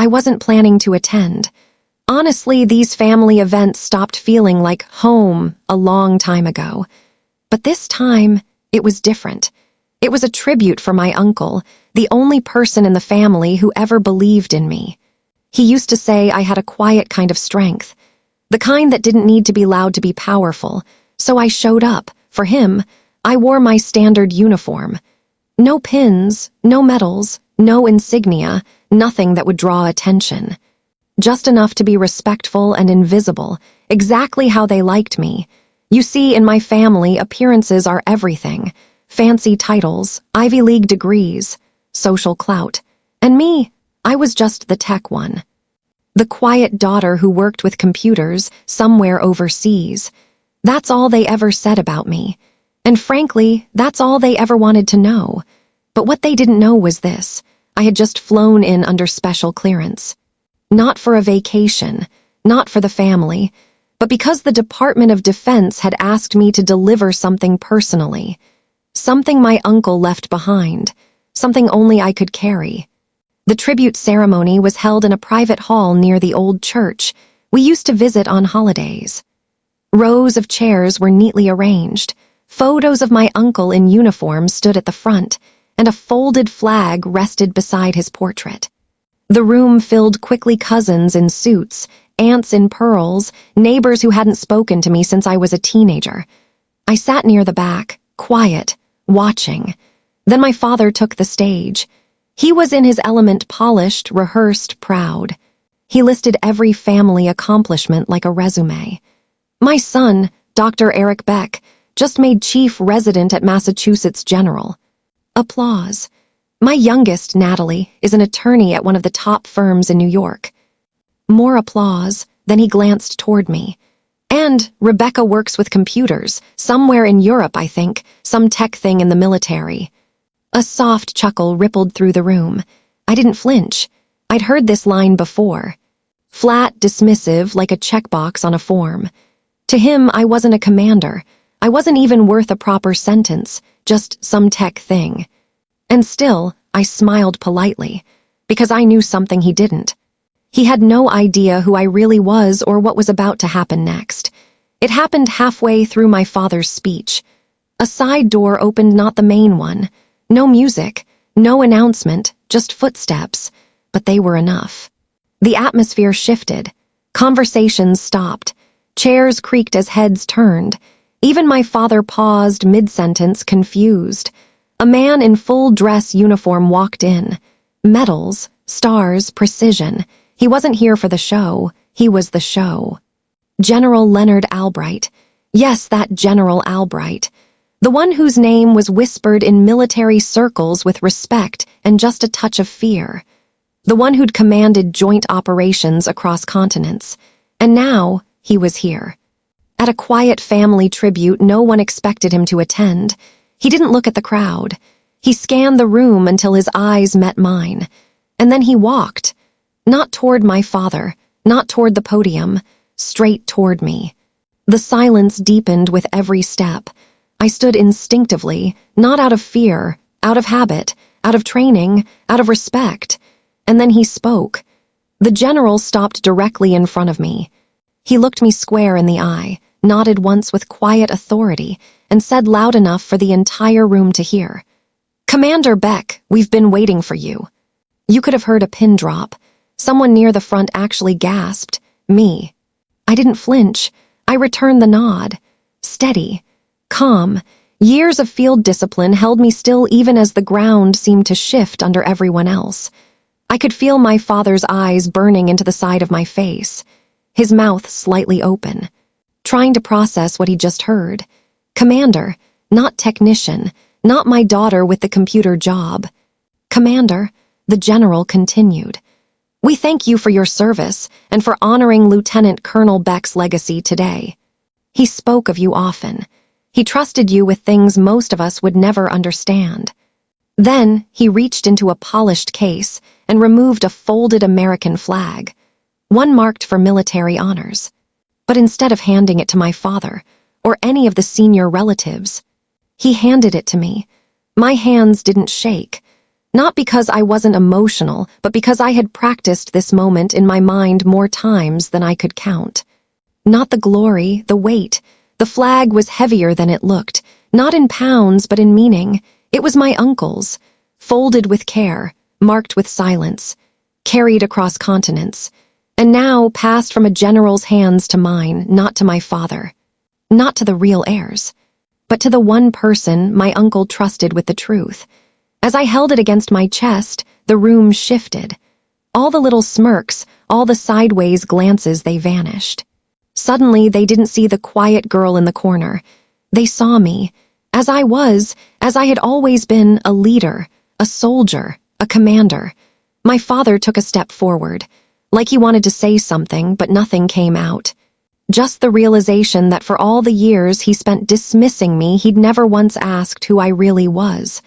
I wasn't planning to attend. Honestly, these family events stopped feeling like home a long time ago. But this time, it was different. It was a tribute for my uncle, the only person in the family who ever believed in me. He used to say I had a quiet kind of strength, the kind that didn't need to be loud to be powerful, so I showed up. For him, I wore my standard uniform. No pins, no medals, no insignia, nothing that would draw attention. Just enough to be respectful and invisible, exactly how they liked me. You see, in my family, appearances are everything. Fancy titles, Ivy League degrees, social clout. And me, I was just the tech one. The quiet daughter who worked with computers somewhere overseas. That's all they ever said about me. And frankly, that's all they ever wanted to know. But what they didn't know was this. I had just flown in under special clearance. Not for a vacation, not for the family, but because the Department of Defense had asked me to deliver something personally. Something my uncle left behind. Something only I could carry. The tribute ceremony was held in a private hall near the old church we used to visit on holidays. Rows of chairs were neatly arranged. Photos of my uncle in uniform stood at the front, and a folded flag rested beside his portrait. The room filled quickly cousins in suits, aunts in pearls, neighbors who hadn't spoken to me since I was a teenager. I sat near the back, quiet, watching. Then my father took the stage. He was in his element, polished, rehearsed, proud. He listed every family accomplishment like a resume. My son, Dr. Eric Beck, just made chief resident at Massachusetts General. Applause. My youngest, Natalie, is an attorney at one of the top firms in New York. More applause. Then he glanced toward me. And Rebecca works with computers, somewhere in Europe, I think, some tech thing in the military. A soft chuckle rippled through the room. I didn't flinch. I'd heard this line before. Flat, dismissive, like a checkbox on a form. To him, I wasn't a commander. I wasn't even worth a proper sentence, just some tech thing. And still, I smiled politely, because I knew something he didn't. He had no idea who I really was or what was about to happen next. It happened halfway through my father's speech. A side door opened, not the main one. No music, no announcement, just footsteps, but they were enough. The atmosphere shifted. Conversations stopped. Chairs creaked as heads turned. Even my father paused mid-sentence, confused. A man in full dress uniform walked in. Medals, stars, precision. He wasn't here for the show. He was the show. General Leonard Albright. Yes, that General Albright. The one whose name was whispered in military circles with respect and just a touch of fear. The one who'd commanded joint operations across continents. And now, he was here. At a quiet family tribute, no one expected him to attend. He didn't look at the crowd. He scanned the room until his eyes met mine. And then he walked. Not toward my father, not toward the podium, straight toward me. The silence deepened with every step. I stood instinctively, not out of fear, out of habit, out of training, out of respect. And then he spoke. The general stopped directly in front of me. He looked me square in the eye, nodded once with quiet authority, and said loud enough for the entire room to hear. "Commander Beck, we've been waiting for you." You could have heard a pin drop. Someone near the front actually gasped. Me. I didn't flinch. I returned the nod. Steady. Calm. Years of field discipline held me still even as the ground seemed to shift under everyone else. I could feel my father's eyes burning into the side of my face, his mouth slightly open, trying to process what he just heard. Commander, not technician, not my daughter with the computer job. Commander, the general continued. We thank you for your service and for honoring Lieutenant Colonel Beck's legacy today. He spoke of you often. He trusted you with things most of us would never understand. Then he reached into a polished case and removed a folded American flag, one marked for military honors. But instead of handing it to my father or any of the senior relatives, he handed it to me. My hands didn't shake. Not because I wasn't emotional, but because I had practiced this moment in my mind more times than I could count. Not the glory, the weight. The flag was heavier than it looked, not in pounds but in meaning. It was my uncle's, folded with care, marked with silence, carried across continents, and now passed from a general's hands to mine, not to my father. Not to the real heirs, but to the one person my uncle trusted with the truth. As I held it against my chest, the room shifted. All the little smirks, all the sideways glances, they vanished. Suddenly, they didn't see the quiet girl in the corner. They saw me, as I was, as I had always been, a leader, a soldier, a commander. My father took a step forward, like he wanted to say something, but nothing came out. Just the realization that for all the years he spent dismissing me, he'd never once asked who I really was.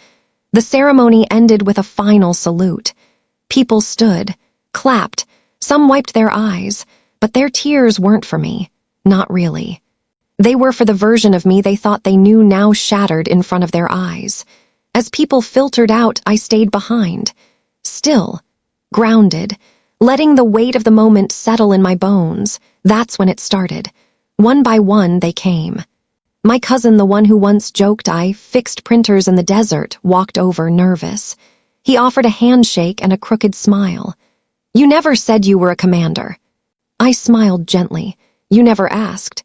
The ceremony ended with a final salute. People stood, clapped, some wiped their eyes, but their tears weren't for me, not really. They were for the version of me they thought they knew, now shattered in front of their eyes. As people filtered out, I stayed behind, still, grounded, letting the weight of the moment settle in my bones. That's when it started. One by one, they came. My cousin, the one who once joked I fixed printers in the desert, walked over, nervous. He offered a handshake and a crooked smile. "You never said you were a commander." I smiled gently. "You never asked."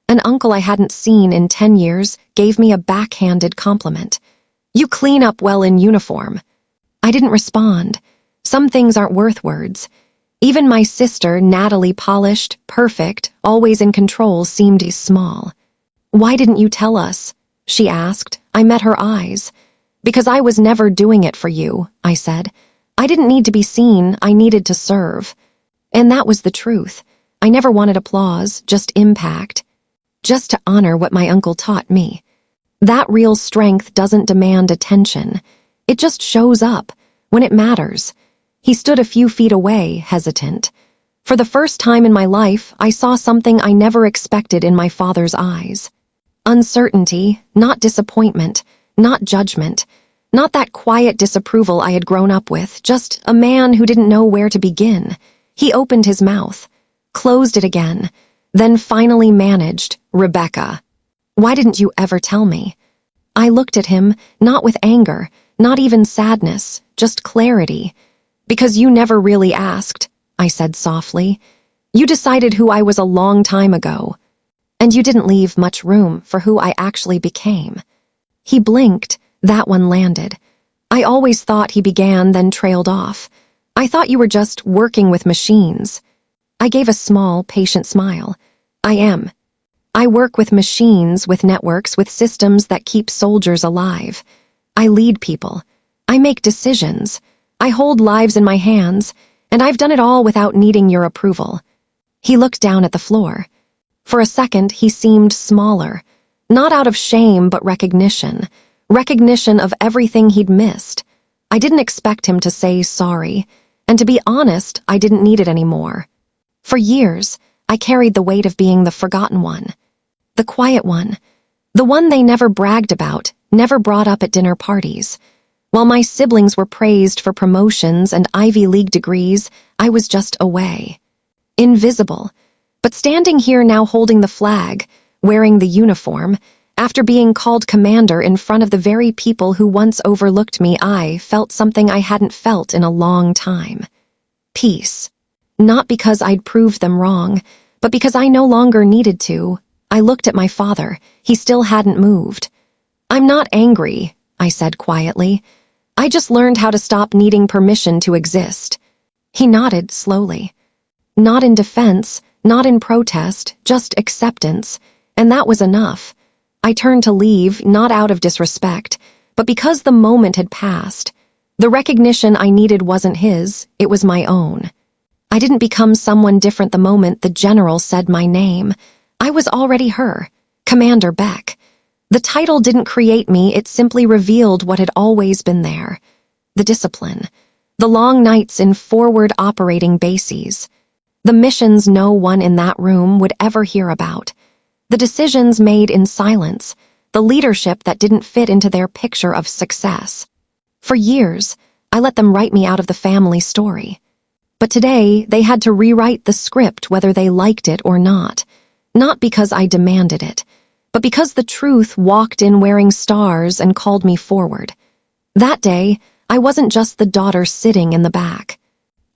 An uncle I hadn't seen in 10 years gave me a backhanded compliment. "You clean up well in uniform." I didn't respond. Some things aren't worth words. Even my sister, Natalie, polished, perfect, always in control, seemed small. "Why didn't you tell us?" she asked. I met her eyes. "Because I was never doing it for you," I said. "I didn't need to be seen, I needed to serve." And that was the truth. I never wanted applause, just impact. Just to honor what my uncle taught me. That real strength doesn't demand attention. It just shows up, when it matters. He stood a few feet away, hesitant. For the first time in my life, I saw something I never expected in my father's eyes. Uncertainty, not disappointment, not judgment, not that quiet disapproval I had grown up with, just a man who didn't know where to begin. He opened his mouth, closed it again, then finally managed, "Rebecca, why didn't you ever tell me?" I looked at him, not with anger, not even sadness, just clarity. "Because you never really asked," I said softly. "You decided who I was a long time ago. And you didn't leave much room for who I actually became." He blinked. That one landed. "I always thought," he began, then trailed off. "I thought you were just working with machines." I gave a small, patient smile. "I am. I work with machines, with networks, with systems that keep soldiers alive. I lead people. I make decisions. I hold lives in my hands, and I've done it all without needing your approval." He looked down at the floor. For a second, he seemed smaller, not out of shame but recognition of everything he'd missed. I didn't expect him to say sorry, and to be honest, I didn't need it anymore. For years, I carried the weight of being the forgotten one, the quiet one, the one they never bragged about, never brought up at dinner parties. While my siblings were praised for promotions and Ivy League degrees, I was just away. Invisible. But standing here now holding the flag, wearing the uniform, after being called commander in front of the very people who once overlooked me, I felt something I hadn't felt in a long time. Peace. Not because I'd proved them wrong, but because I no longer needed to. I looked at my father. He still hadn't moved. "I'm not angry," I said quietly. "I just learned how to stop needing permission to exist." He nodded slowly. Not in defense, not in protest, just acceptance, and that was enough. I turned to leave, not out of disrespect, but because the moment had passed. The recognition I needed wasn't his, it was my own. I didn't become someone different the moment the general said my name. I was already her, Commander Beck. The title didn't create me, it simply revealed what had always been there. The discipline. The long nights in forward operating bases. The missions no one in that room would ever hear about. The decisions made in silence. The leadership that didn't fit into their picture of success. For years, I let them write me out of the family story. But today, they had to rewrite the script whether they liked it or not. Not because I demanded it, but because the truth walked in wearing stars and called me forward. That day, I wasn't just the daughter sitting in the back.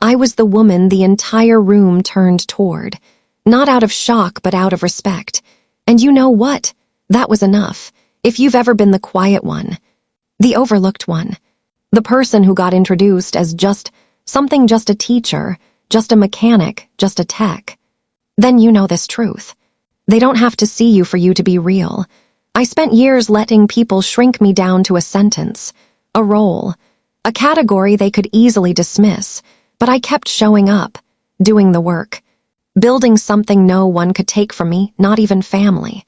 I was the woman the entire room turned toward, not out of shock but out of respect. And you know what? That was enough. If you've ever been the quiet one, the overlooked one, the person who got introduced as just a teacher, just a mechanic, just a tech, then you know this truth. They don't have to see you for you to be real. I spent years letting people shrink me down to a sentence, a role, a category they could easily dismiss, but I kept showing up, doing the work, building something no one could take from me, not even family.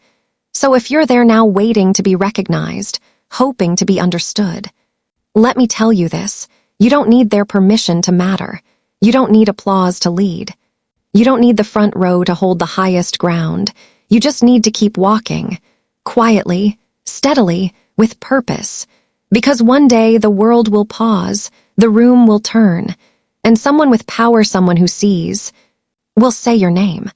So if you're there now waiting to be recognized, hoping to be understood, let me tell you this, you don't need their permission to matter. You don't need applause to lead. You don't need the front row to hold the highest ground. You just need to keep walking, quietly, steadily, with purpose. Because one day the world will pause, the room will turn, and someone with power, someone who sees, will say your name,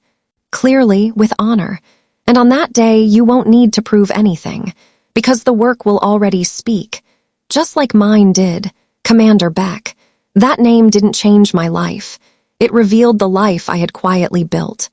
clearly, with honor. And on that day, you won't need to prove anything, because the work will already speak, just like mine did, Commander Beck. That name didn't change my life. It revealed the life I had quietly built.